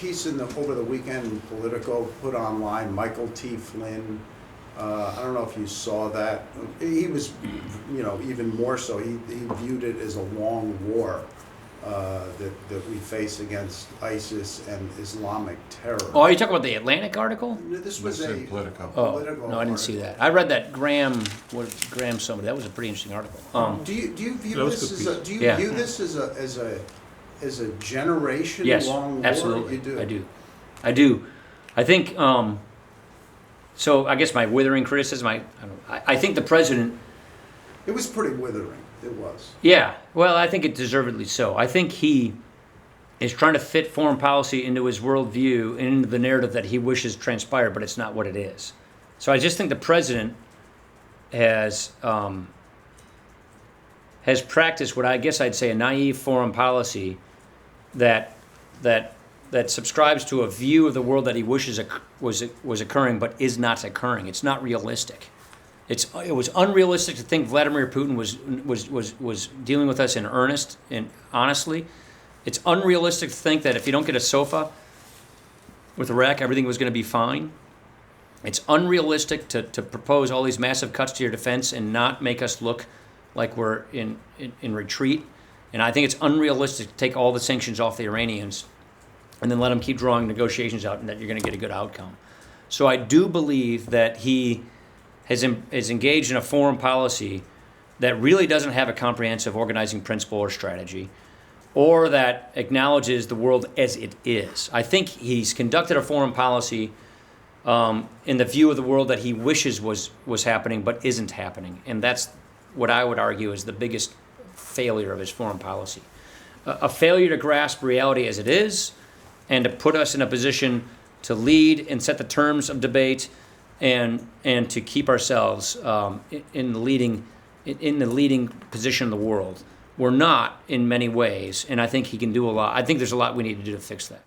piece over the weekend in Politico put online, Michael T. Flynn. I don't know if you saw that. He was, even more so. He viewed it as a long war that we face against ISIS and Islamic terror. Oh, are you talking about the Atlantic article? This was a Politico. political No, I didn't see that. I read that Graham somebody. That was a pretty interesting article. Do you view That was this good as a Yeah. view this as a generation Yes, long war? absolutely. You do. I do. I think. So I guess my withering criticism. I think the president. It was pretty withering. It was. Yeah. Well, I think it deservedly so. I think he is trying to fit foreign policy into his worldview and into the narrative that he wishes transpired, but it's not what it is. So I just think the president has practiced what I guess I'd say a naive foreign policy that subscribes to a view of the world that he wishes was occurring, but is not occurring. It's not realistic. It was unrealistic to think Vladimir Putin was dealing with us in earnest and honestly. It's unrealistic to think that if you don't get a SOFA with Iraq, everything was going to be fine. It's unrealistic to propose all these massive cuts to your defense and not make us look like we're in retreat. And I think it's unrealistic to take all the sanctions off the Iranians and then let them keep drawing negotiations out and that you're going to get a good outcome. So I do believe that he is engaged in a foreign policy that really doesn't have a comprehensive organizing principle or strategy, or that acknowledges the world as it is. I think he's conducted a foreign policy in the view of the world that he wishes was happening but isn't happening. And that's what I would argue is the biggest failure of his foreign policy. A failure to grasp reality as it is and to put us in a position to lead and set the terms of debate and to keep ourselves in the leading position in the world. We're not in many ways, and I think he can do a lot. I think there's a lot we need to do to fix that.